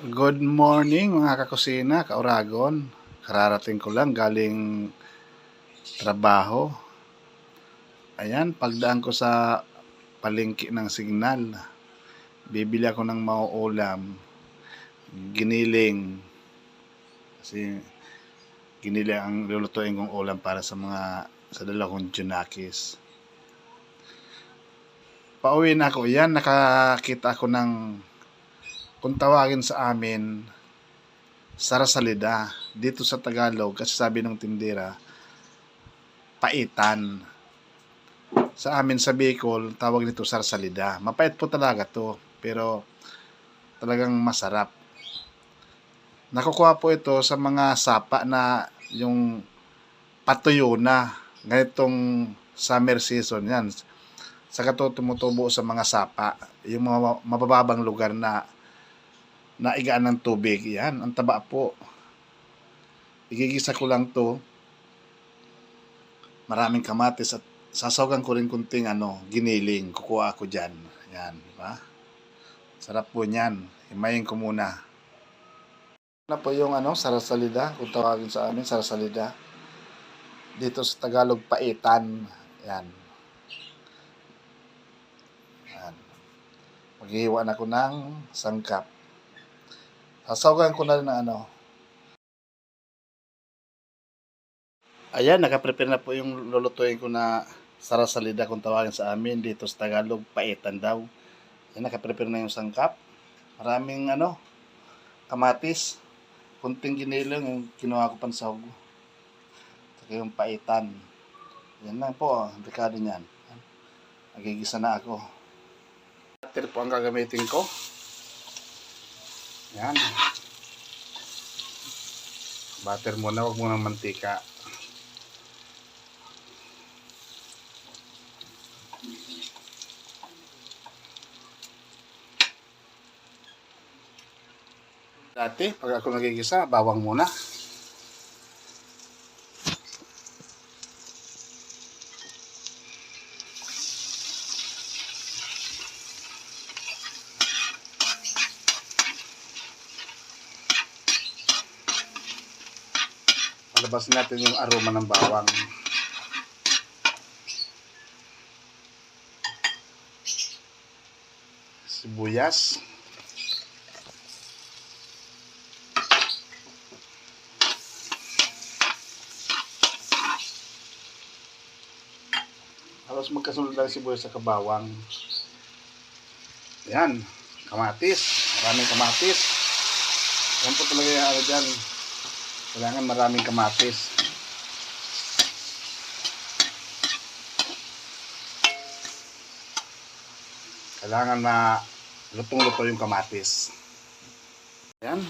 Good morning mga kakusina, kauragon. Kararating ko lang galing trabaho. Ayan, pagdaan ko sa palengke ng Signal, bibili ako ng mauulam, giniling. Kasi giniling ang lulutuin kong ulam para sa dalawang junakis. Pauwi na ako. Yan, nakakita ako ng, kung tawagin sa amin, sarasalida. Dito sa Tagalog, kasi sabi ng tindera, paitan. Sa amin sa Bicol, tawag nito sarsalida. Mapait po talaga to, pero talagang masarap. Nakukuha po ito sa mga sapa na yung patuyo na. Ganitong summer season yan. Saka to tumutubo sa mga sapa. Yung mga mabababang lugar na naigaan ng tubig. Yan, ang taba po. Igigisa ko lang to. Maraming kamatis at sasawagan ko rin kunting giniling. Kukuha ako dyan. Yan, di ba? Sarap po niyan. Himayin ko muna. Ano po yung sarasalida, kung tawagin sa amin, sarasalida. Dito sa Tagalog, paitan. Yan. Yan. Maghihiwa na ko ng sangkap. Sasawagan ko na rin ng Ayan, nakaprepare na po yung lulutuin ko na sarasalida kung tawagin sa amin. Dito sa Tagalog, paitan daw. Ayan, nakaprepare na yung sangkap. Maraming kamatis. Kunting giniling yung kinuha ko pansahog. Saka yung paitan. Yan lang po, dekado niyan. Nagigisa na ako. Butter po ang gagamitin ko. Yan. Butter muna, huwag muna mantika. Dati, pag ako nagigisa, bawang muna. Palabasin natin yung aroma ng bawang. Sibuyas. Halos magkasunod lang sibuyas sa kabawang. Yan, kamatis. Maraming kamatis. Yan po talaga yung dyan. Kailangan maraming kamatis. Kailangan na lutong-luto yung kamatis. Yan.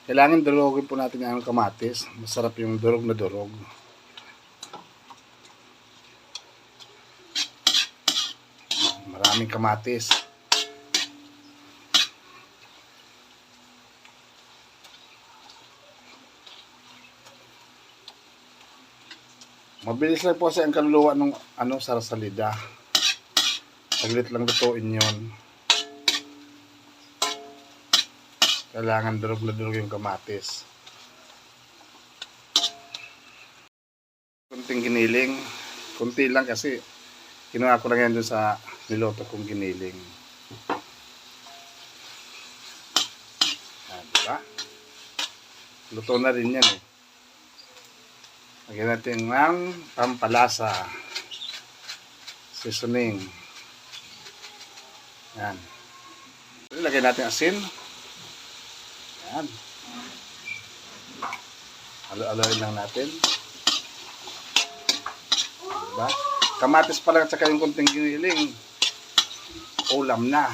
Kailangan durugin po natin yung kamatis. Masarap yung durog na durog. Maraming kamatis. Mabilis lang po kasi ang kaluluwa ng sarasalida. Saglit lang lutuin yun. Kailangan durog na durog yung kamatis. Kunting giniling. Kunti lang kasi kinuha ko lang yan dun sa niloto kong giniling. Diba? Luto na rin yan eh. Lagyan natin ng pampalasa. Seasoning. Yan. Lagyan natin asin. Yan. Halo-haloin lang natin. Diba? Kamatis pa lang at saka yung kunting giniling. Ulam na.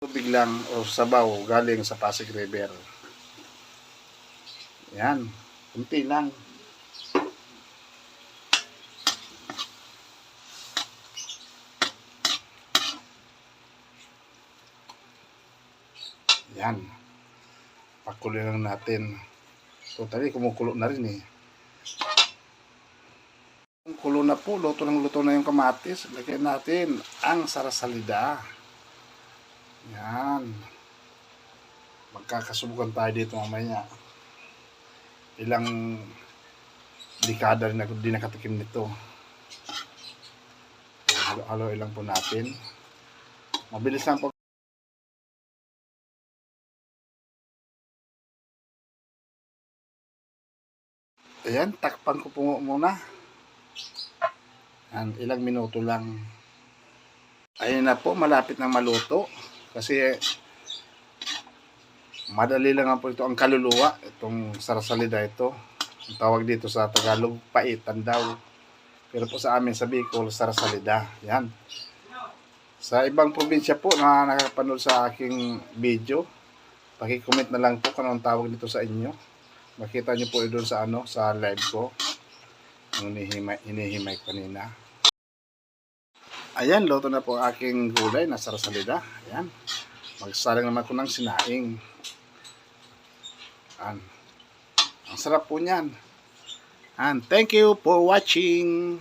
Tubig lang o sabaw galing sa Pasig River. Yan. Kunti lang. Yan. Pakuloy lang natin. Totally, kumukulo na rin eh. Kung kulo na po, luto na yung kamatis. Lagyan natin ang sarasalida. Yan. Magkakasubukan tayo dito mamaya. Ilang dekada rin ako di nakatikim nito. Halo-halo lang po natin. Mabilis lang po. Ayan, takpan ko po muna. And ilang minuto lang. Ayun na po, malapit na maluto. Kasi madali lang po ito ang kaluluwa. Itong sarasalida ito. Ang tawag dito sa Tagalog, paitan daw. Pero po sa amin sa Bicol, sarasalida. Yan. Sa ibang probinsya po na nakapanood sa aking video, paki-comment na lang po kung anong tawag dito sa inyo. Makita niyo po doon sa sa live ko. Yung hinihimay kanina. Ayan, luto na po ang aking gulay na sarasalida. Ayan. Magsalang naman ko ng sinaing. Ayan. Ang sarap po niyan. And thank you for watching.